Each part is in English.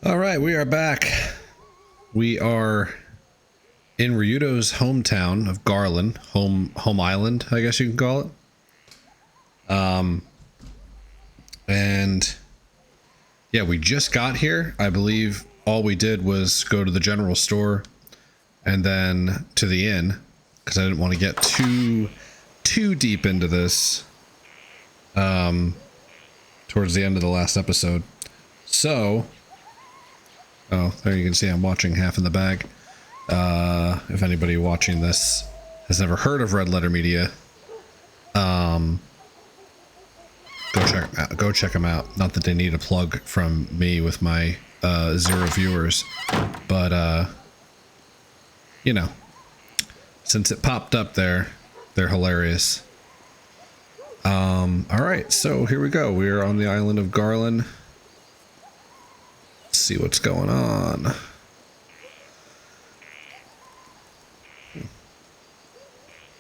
All right, we are back. We are in Ryudo's hometown of Garlan, home island, I guess you can call it. And yeah, we just got here. I believe all we did was go to the general store and then to the inn because I didn't want to get too deep into this towards the end of the last episode. So, oh, there you can see I'm watching half in the bag. If anybody watching this has never heard of Red Letter Media, go check them out. Not that they need a plug from me with my 0 viewers, but you know, since it popped up there, they're hilarious. All right, so here we go. We are on the island of Garlan. Let's see what's going on.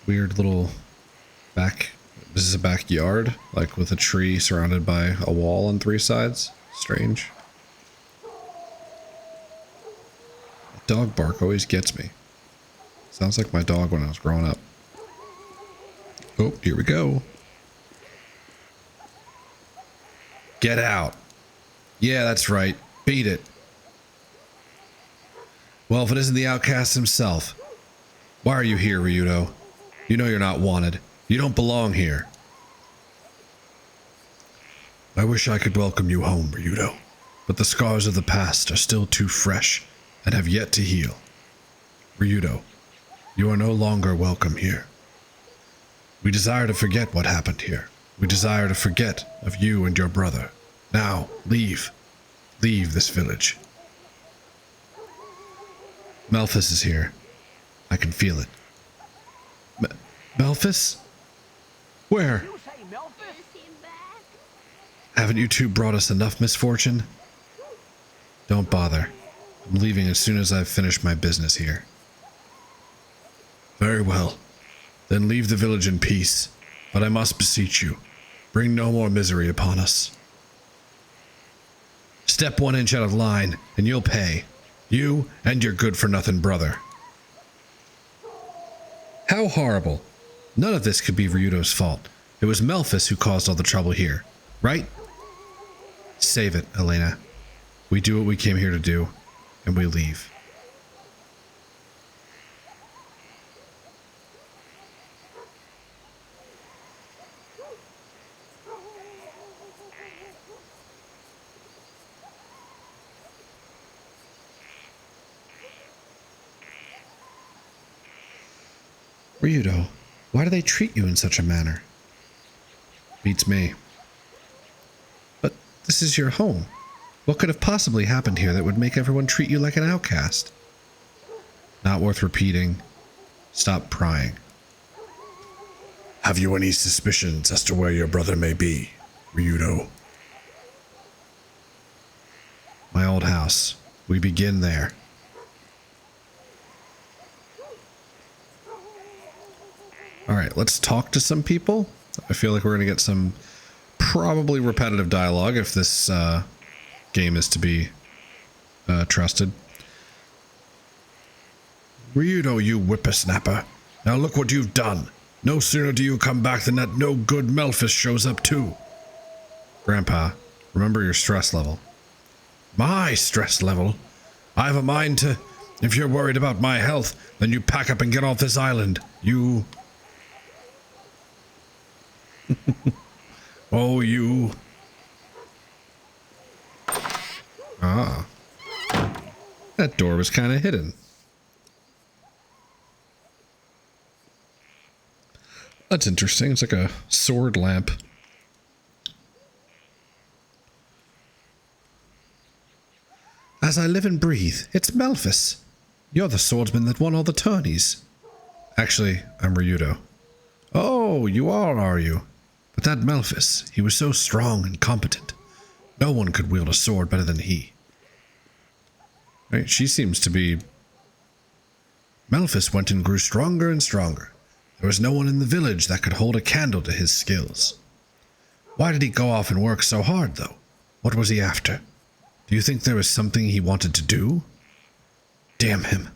Weird little back. This is a backyard, like with a tree surrounded by a wall on 3 sides. Strange. Dog bark always gets me. Sounds like my dog when I was growing up. Oh, here we go. Get out. Yeah, that's right. Beat it. Well, if it isn't the outcast himself. Why are you here, Ryudo? You know you're not wanted. You don't belong here. I wish I could welcome you home, Ryudo, but the scars of the past are still too fresh and have yet to heal. Ryudo, you are no longer welcome here. We desire to forget what happened here. We desire to forget of you and your brother. Now, leave. Leave this village. Melphis is here. I can feel it. Melphis? Where? Haven't you two brought us enough misfortune? Don't bother. I'm leaving as soon as I've finished my business here. Very well. Then leave the village in peace. But I must beseech you, bring no more misery upon us. Step 1 inch out of line, and you'll pay. You and your good-for-nothing brother. How horrible. None of this could be Ryudo's fault. It was Melphis who caused all the trouble here, right? Save it, Elena. We do what we came here to do, and we leave. Ryudo, why do they treat you in such a manner? Beats me. But this is your home. What could have possibly happened here that would make everyone treat you like an outcast? Not worth repeating. Stop prying. Have you any suspicions as to where your brother may be, Ryudo? My old house. We begin there. Alright, let's talk to some people. I feel like we're going to get some probably repetitive dialogue if this game is to be trusted. Ryudo, you whippersnapper. Now look what you've done. No sooner do you come back than that no-good Melphis shows up too. Grandpa, remember your stress level. My stress level? I have a mind to... If you're worried about my health, then you pack up and get off this island. You... Oh, you. Ah. That door was kind of hidden. That's interesting. It's like a sword lamp. As I live and breathe, it's Melphis. You're the swordsman that won all the tourneys. Actually, I'm Ryudo. Oh, you are you? But that Melphis, he was so strong and competent. No one could wield a sword better than he. Right, she seems to be... Melphis went and grew stronger and stronger. There was no one in the village that could hold a candle to his skills. Why did he go off and work so hard, though? What was he after? Do you think there was something he wanted to do? Damn him.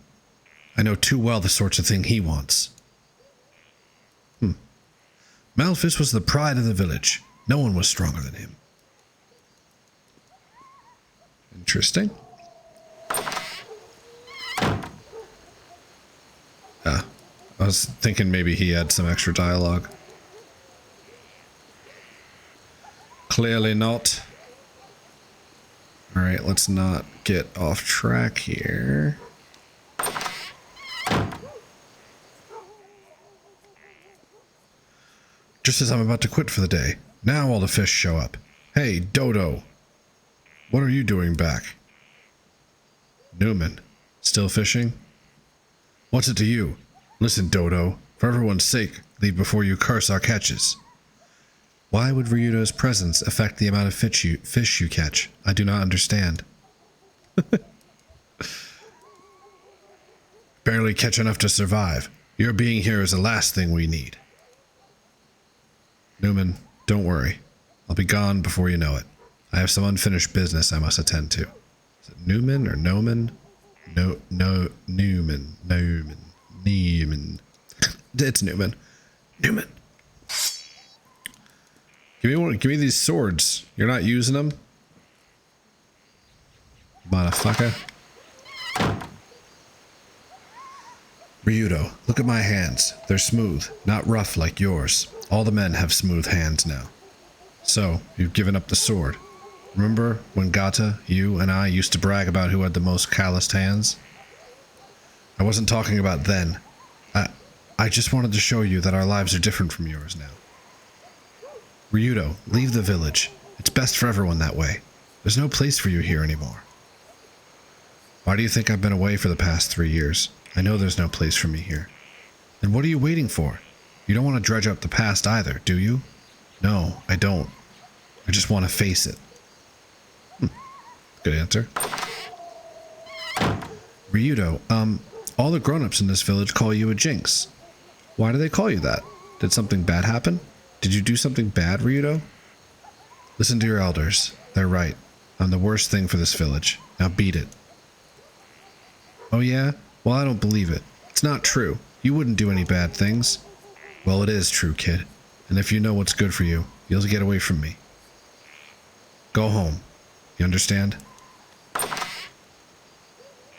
I know too well the sorts of thing he wants. Malphus was the pride of the village. No one was stronger than him. Interesting. I was thinking maybe he had some extra dialogue. Clearly not. Alright, let's not get off track here. Just as I'm about to quit for the day, now all the fish show up. Hey, Dodo. What are you doing back? Newman, still fishing? What's it to you? Listen, Dodo, for everyone's sake, leave before you curse our catches. Why would Ryudo's presence affect the amount of fish you catch? I do not understand. Barely catch enough to survive. Your being here is the last thing we need. Newman, don't worry. I'll be gone before you know it. I have some unfinished business I must attend to. Is it Newman or Noman? Newman. It's Newman. Newman. Give me these swords. You're not using them? Motherfucker. Ryudo, look at my hands. They're smooth, not rough like yours. All the men have smooth hands now. So, you've given up the sword. Remember when Gata, you, and I used to brag about who had the most calloused hands? I wasn't talking about then. I just wanted to show you that our lives are different from yours now. Ryudo, leave the village. It's best for everyone that way. There's no place for you here anymore. Why do you think I've been away for the past 3 years? I know there's no place for me here. Then what are you waiting for? You don't want to dredge up the past either, do you? No, I don't. I just want to face it. Good answer. Ryudo, all the grown-ups in this village call you a jinx. Why do they call you that? Did something bad happen? Did you do something bad, Ryudo? Listen to your elders. They're right. I'm the worst thing for this village. Now beat it. Oh yeah? Well, I don't believe it. It's not true. You wouldn't do any bad things. Well, it is true, kid. And if you know what's good for you, you'll get away from me. Go home. You understand?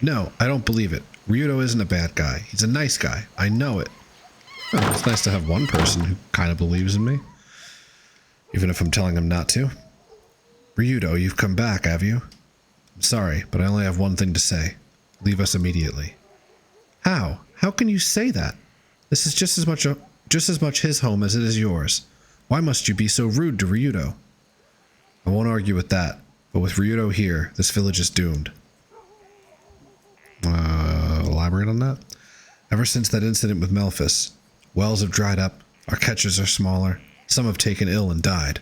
No, I don't believe it. Ryudo isn't a bad guy. He's a nice guy. I know it. Well, it's nice to have one person who kind of believes in me. Even if I'm telling him not to. Ryudo, you've come back, have you? I'm sorry, but I only have one thing to say. Leave us immediately. How? How can you say that? This is just as much his home as it is yours. Why must you be so rude to Ryudo? I won't argue with that, but with Ryudo here, this village is doomed. Elaborate on that? Ever since that incident with Malphus, wells have dried up, our catches are smaller, some have taken ill and died.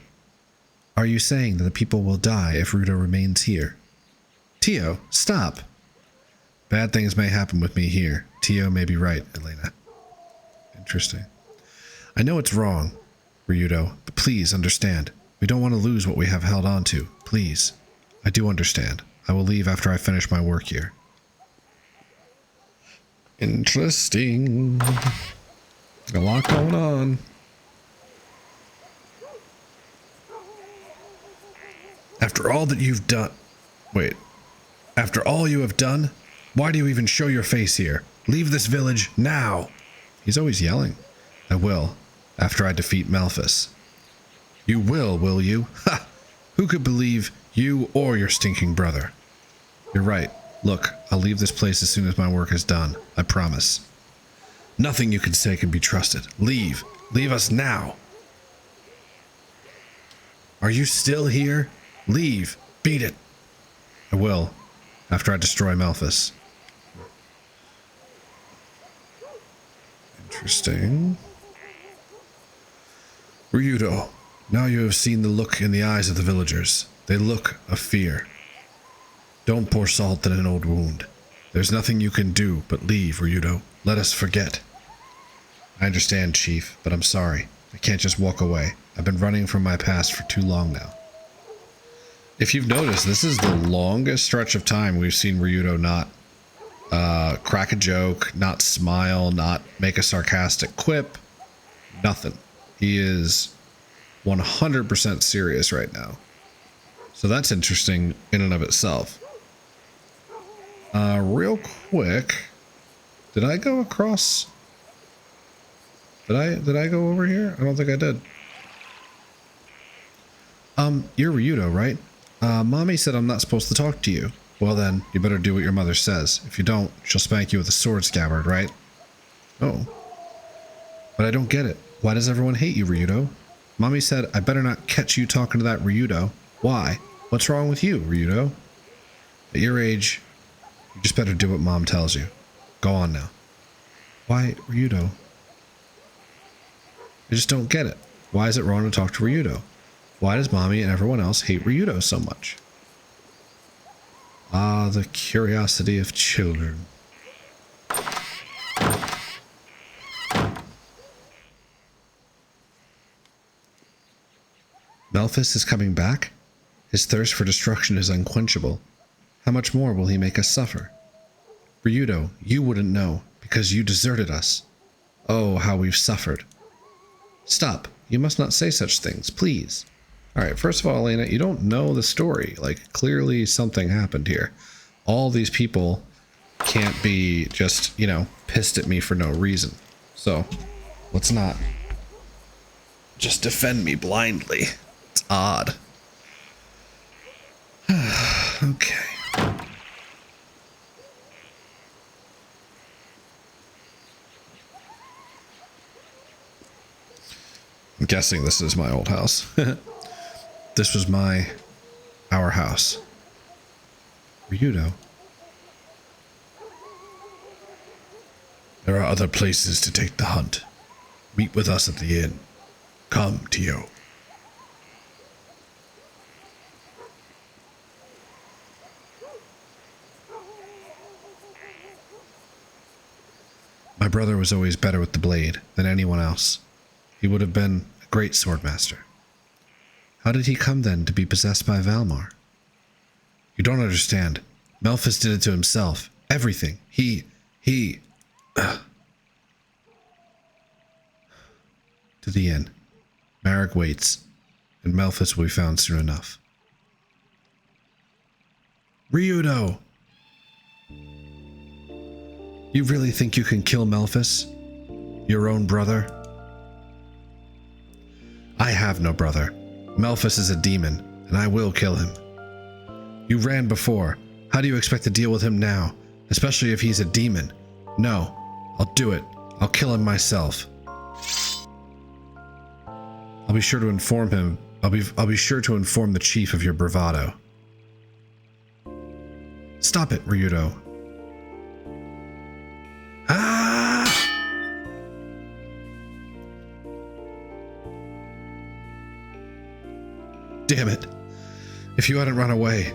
Are you saying that the people will die if Ryudo remains here? Tio, stop! Bad things may happen with me here. Tio may be right, Elena. Interesting. I know it's wrong, Ryudo, but please understand. We don't want to lose what we have held on to. Please. I do understand. I will leave after I finish my work here. Interesting. A lot going on. After all that you've done... Wait. After all you have done, why do you even show your face here? Leave this village now! He's always yelling. I will, after I defeat Malphus. You will you? Ha! Who could believe you or your stinking brother? You're right. Look, I'll leave this place as soon as my work is done. I promise. Nothing you can say can be trusted. Leave. Leave us now. Are you still here? Leave. Beat it. I will, after I destroy Malphus. Interesting. Ryudo, now you have seen the look in the eyes of the villagers. They look of fear. Don't pour salt in an old wound. There's nothing you can do but leave, Ryudo. Let us forget. I understand, Chief, but I'm sorry. I can't just walk away. I've been running from my past for too long now. If you've noticed, this is the longest stretch of time we've seen Ryudo not crack a joke, not smile, not make a sarcastic quip, nothing. He is 100% serious right now. So that's interesting in and of itself. Real quick, did I go across? Did I go over here? I don't think I did. You're Ryudo, right? Mommy said I'm not supposed to talk to you. Well then, you better do what your mother says. If you don't, she'll spank you with a sword scabbard, right? Oh. But I don't get it. Why does everyone hate you, Ryudo? Mommy said I better not catch you talking to that Ryudo. Why? What's wrong with you, Ryudo? At your age, you just better do what Mom tells you. Go on now. Why, Ryudo? I just don't get it. Why is it wrong to talk to Ryudo? Why does Mommy and everyone else hate Ryudo so much? Ah, the curiosity of children. Melphis is coming back? His thirst for destruction is unquenchable. How much more will he make us suffer? Ryudo, you wouldn't know, because you deserted us. Oh, how we've suffered. Stop. You must not say such things, please. Alright, first of all, Elena, you don't know the story. Like, clearly something happened here. All these people can't be just, you know, pissed at me for no reason. So, let's not just defend me blindly. It's odd. Okay. I'm guessing this is my old house. This was our house. Ryudo. There are other places to take the hunt. Meet with us at the inn. Come, Tio. My brother was always better with the blade than anyone else. He would have been a great swordmaster. How did he come then to be possessed by Valmar? You don't understand. Melphis did it to himself. Everything. He... To the inn. Marek waits, and Melphis will be found soon enough. Ryudo! You really think you can kill Melphis? Your own brother? I have no brother. Melphis is a demon, and I will kill him. You ran before. How do you expect to deal with him now? Especially if he's a demon. No, I'll do it. I'll kill him myself. I'll be sure to inform him. I'll be sure to inform the chief of your bravado. Stop it, Ryudo. Ah! Damn it. If you hadn't run away,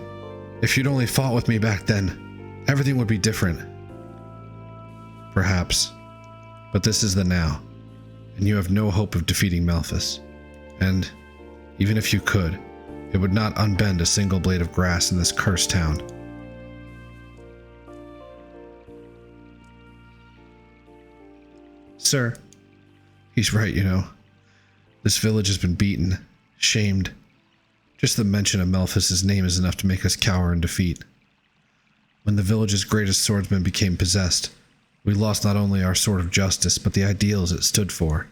if you'd only fought with me back then, everything would be different. Perhaps. But this is the now, and you have no hope of defeating Melphis. And, even if you could, it would not unbend a single blade of grass in this cursed town. Sir, he's right, you know. This village has been beaten, shamed. Just the mention of Melphis' name is enough to make us cower in defeat. When the village's greatest swordsman became possessed, we lost not only our sword of justice, but the ideals it stood for.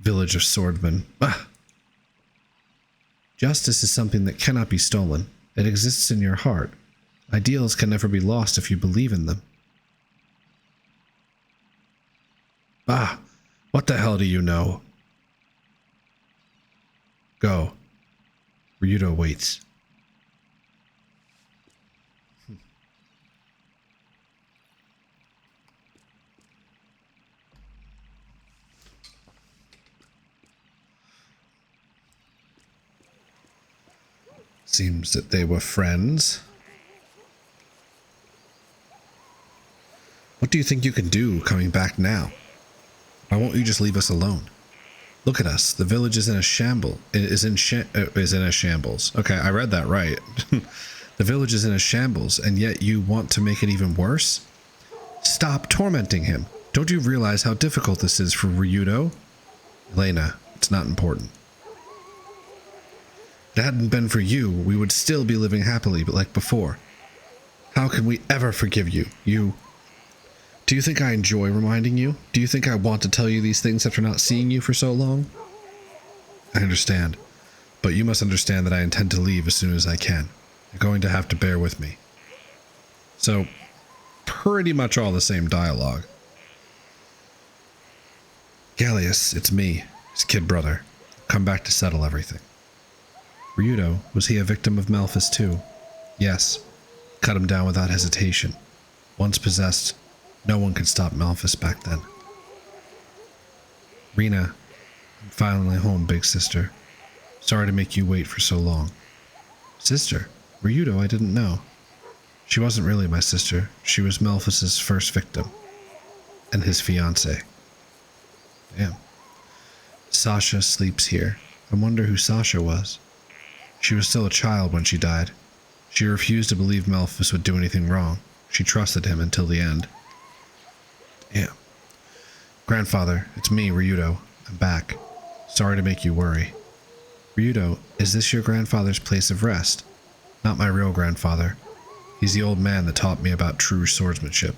Village of swordsmen. Ah! Justice is something that cannot be stolen. It exists in your heart. Ideals can never be lost if you believe in them. Ah! What the hell do you know? Go. Ryudo waits. Seems that they were friends. What do you think you can do coming back now? Why won't you just leave us alone? Look at us. The village is in a shambles. Is in a shambles. Okay, I read that right. The village is in a shambles, and yet you want to make it even worse? Stop tormenting him. Don't you realize how difficult this is for Ryudo? Elena, it's not important. If it hadn't been for you, we would still be living happily, but like before. How can we ever forgive you? Do you think I enjoy reminding you? Do you think I want to tell you these things after not seeing you for so long? I understand, but you must understand that I intend to leave as soon as I can. You're going to have to bear with me. So, pretty much all the same dialogue. Gallius, it's me, his kid brother. Come back to settle everything. Ryudo, was he a victim of Malphus too? Yes. Cut him down without hesitation. Once possessed, no one could stop Malphus back then. Rena, I'm finally home, big sister. Sorry to make you wait for so long. Sister? Ryudo, I didn't know. She wasn't really my sister. She was Malphus's first victim. And his fiancée. Damn. Sasha sleeps here. I wonder who Sasha was. She was still a child when she died. She refused to believe Malphus would do anything wrong. She trusted him until the end. Yeah. Grandfather, it's me, Ryudo. I'm back. Sorry to make you worry. Ryudo, is this your grandfather's place of rest? Not my real grandfather. He's the old man that taught me about true swordsmanship.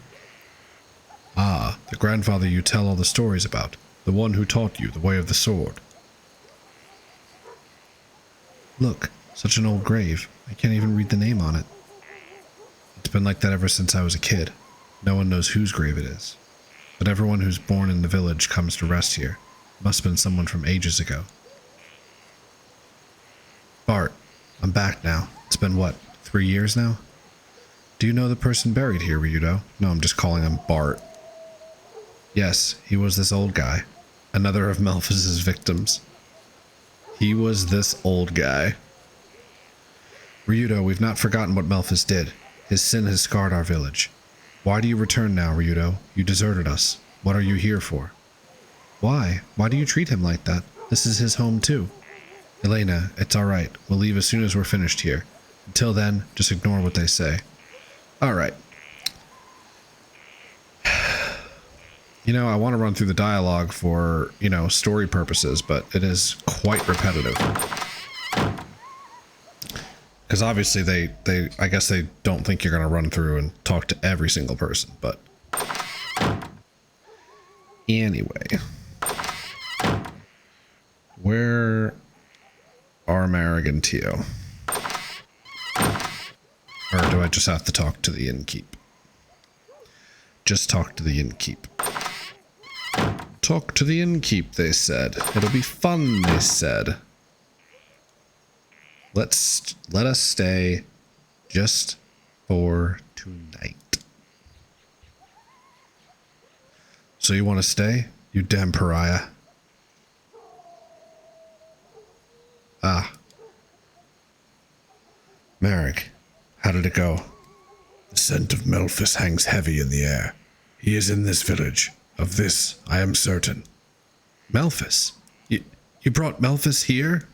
Ah, the grandfather you tell all the stories about. The one who taught you the way of the sword. Look, such an old grave. I can't even read the name on it. It's been like that ever since I was a kid. No one knows whose grave it is. But everyone who's born in the village comes to rest here. Must have been someone from ages ago. Bart, I'm back now. It's been what, 3 years now? Do you know the person buried here, Ryudo? No, I'm just calling him Bart. Yes, he was this old guy. Another of Malphus's victims. He was this old guy. Ryudo, we've not forgotten what Malphus did. His sin has scarred our village. Why do you return now, Ryudo? You deserted us. What are you here for? Why? Why do you treat him like that? This is his home too. Elena, it's alright. We'll leave as soon as we're finished here. Until then, just ignore what they say. Alright. You know, I want to run through the dialogue for, you know, story purposes, but it is quite repetitive. Because obviously I guess they don't think you're going to run through and talk to every single person, but... Anyway. Where are Marek and Tio? Or do I just have to talk to the innkeep? Just talk to the innkeep. Talk to the innkeep, they said. It'll be fun, they said. Let us stay just for tonight. So you want to stay? You damn pariah. Ah. Marek, how did it go? The scent of Malphus hangs heavy in the air. He is in this village. Of this, I am certain. Malphus? You brought Malphus here?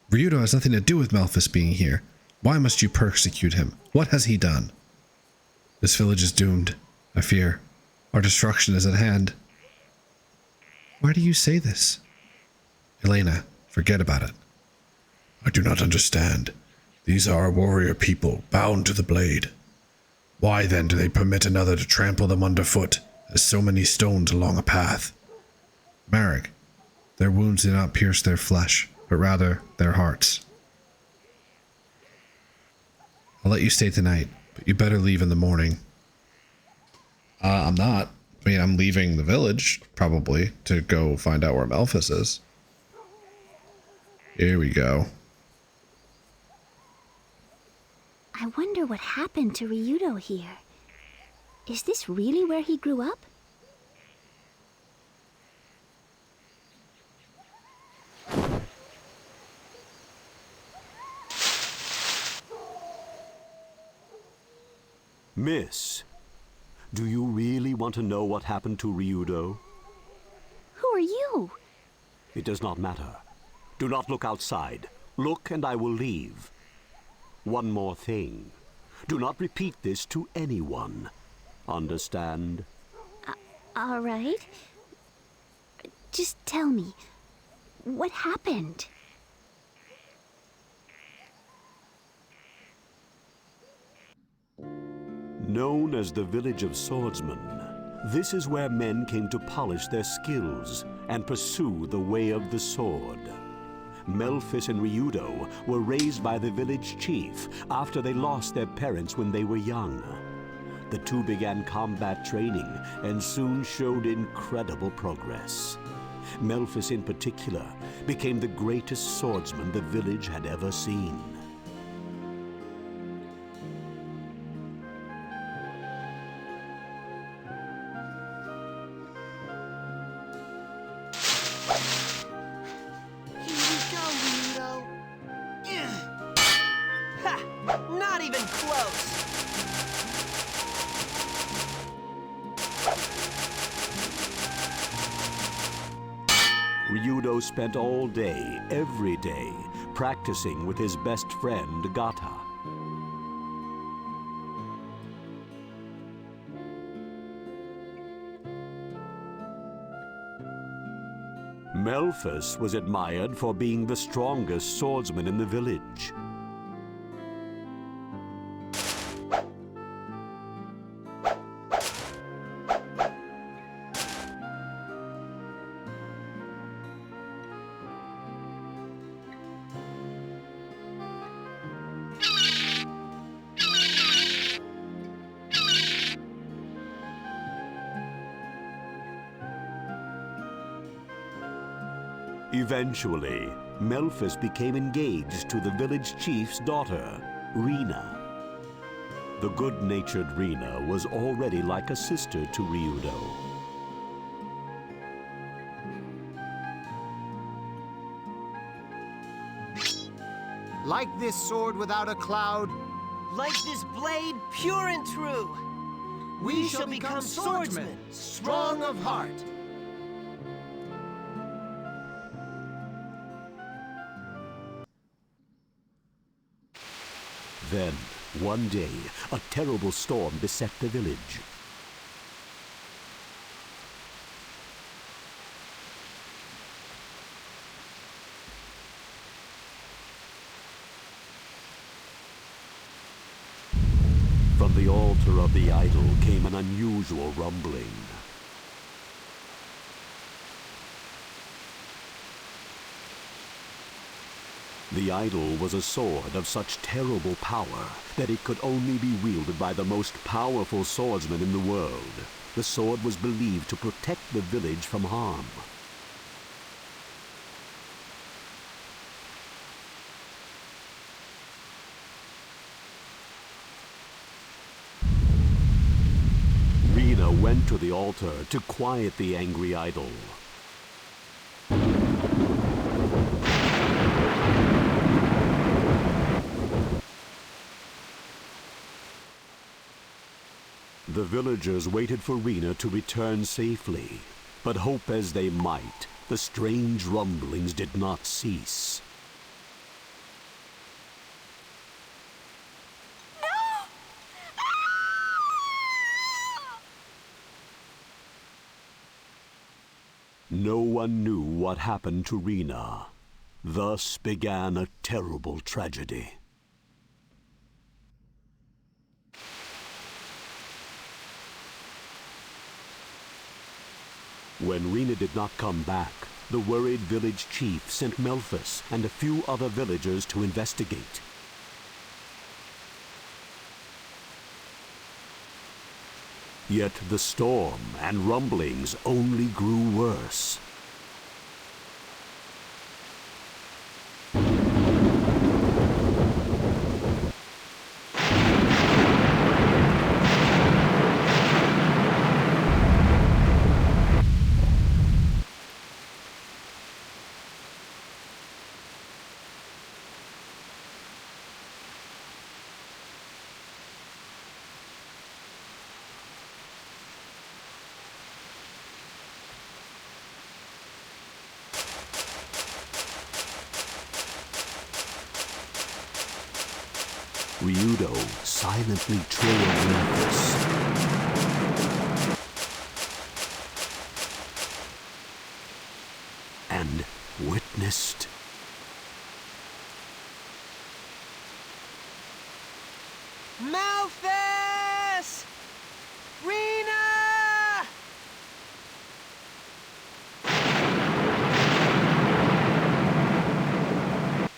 Ryudo has nothing to do with Malphus being here. Why must you persecute him? What has he done? This village is doomed, I fear. Our destruction is at hand. Why do you say this? Elena, forget about it. I do not understand. These are a warrior people, bound to the blade. Why then do they permit another to trample them underfoot, as so many stones along a path? Marek, their wounds did not pierce their flesh, but rather their hearts. I'll let you stay tonight, but you better leave in the morning. I'm not. I mean, I'm leaving the village, probably, to go find out where Malphus is. Here we go. I wonder what happened to Ryudo here. Is this really where he grew up? Miss, do you really want to know what happened to Ryudo? Who are you? It does not matter. Do not look outside. Look and I will leave. One more thing. Do not repeat this to anyone. Understand? All right. Just tell me, what happened? Known as the Village of Swordsmen, this is where men came to polish their skills and pursue the way of the sword. Melphis and Ryudo were raised by the village chief after they lost their parents when they were young. The two began combat training and soon showed incredible progress. Melphis in particular became the greatest swordsman the village had ever seen. Not even close! Ryudo spent all day, every day, practicing with his best friend, Gata. Melphis was admired for being the strongest swordsman in the village. Eventually, Melphis became engaged to the village chief's daughter, Rena. The good-natured Rena was already like a sister to Ryudo. Like this sword without a cloud, Like this blade, pure and true! We shall become swordsmen, strong of heart. Then, one day, a terrible storm beset the village. From the altar of the idol came an unusual rumbling. The idol was a sword of such terrible power that it could only be wielded by the most powerful swordsman in the world. The sword was believed to protect the village from harm. Rena went to the altar to quiet the angry idol. The villagers waited for Rena to return safely, but hope as they might, the strange rumblings did not cease. No one knew what happened to Rena. Thus began a terrible tragedy. When Rena did not come back, the worried village chief sent Melphis and a few other villagers to investigate. Yet the storm and rumblings only grew worse. Ryudo silently trailed Memphis. And witnessed Malphus! Rena!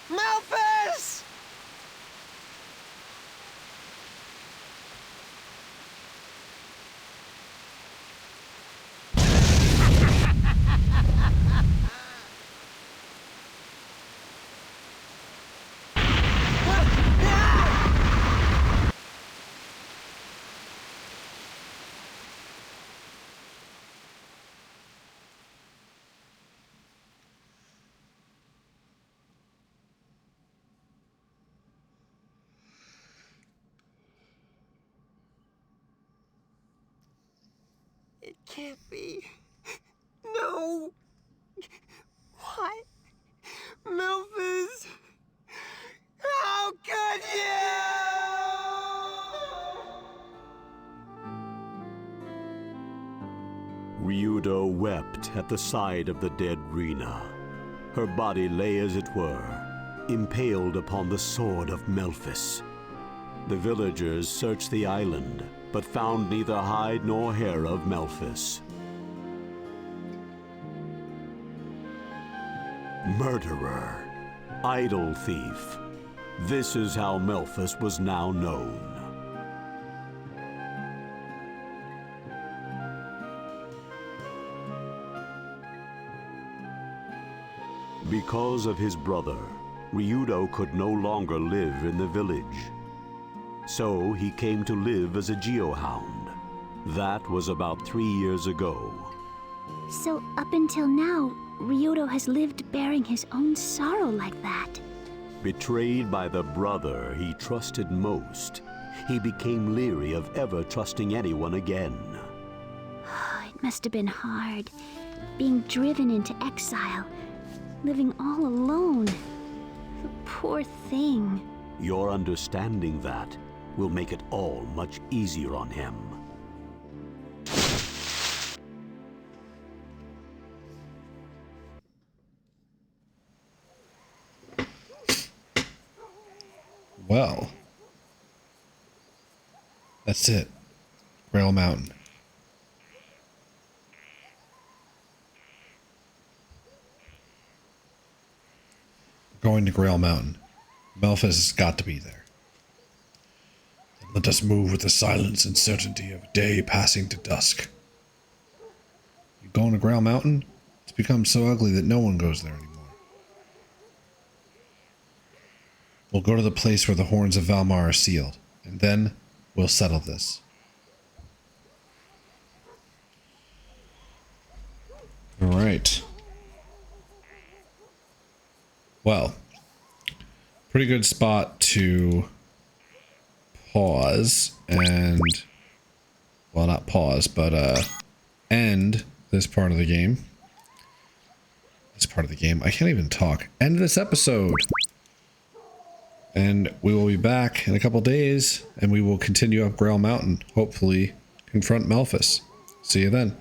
Malphus! It can't be. No. What? Memphis? How could you? Ryudo wept at the side of the dead Rena. Her body lay, as it were, impaled upon the sword of Memphis. The villagers searched the island, but found neither hide nor hair of Memphis. Murderer, idol thief. This is how Memphis was now known. Because of his brother, Ryudo could no longer live in the village. So he came to live as a geohound. That was about 3 years ago. So up until now, Ryudo has lived bearing his own sorrow like that. Betrayed by the brother he trusted most, he became leery of ever trusting anyone again. It must have been hard, being driven into exile, living all alone. The poor thing. Your understanding that will make it all much easier on him. Well, that's it. Grail Mountain. Going to Grail Mountain. Memphis has got to be there. Let us move with the silence and certainty of day passing to dusk. You going to Grail Mountain? It's become so ugly that no one goes there anymore. We'll go to the place where the horns of Valmar are sealed, and then we'll settle this. Alright. Well, pretty good spot to pause and, well, not pause, but end this part of the game. This part of the game. I can't even talk. End this episode. And we will be back in a couple days, and we will continue up Grail Mountain. Hopefully confront Memphis. See you then.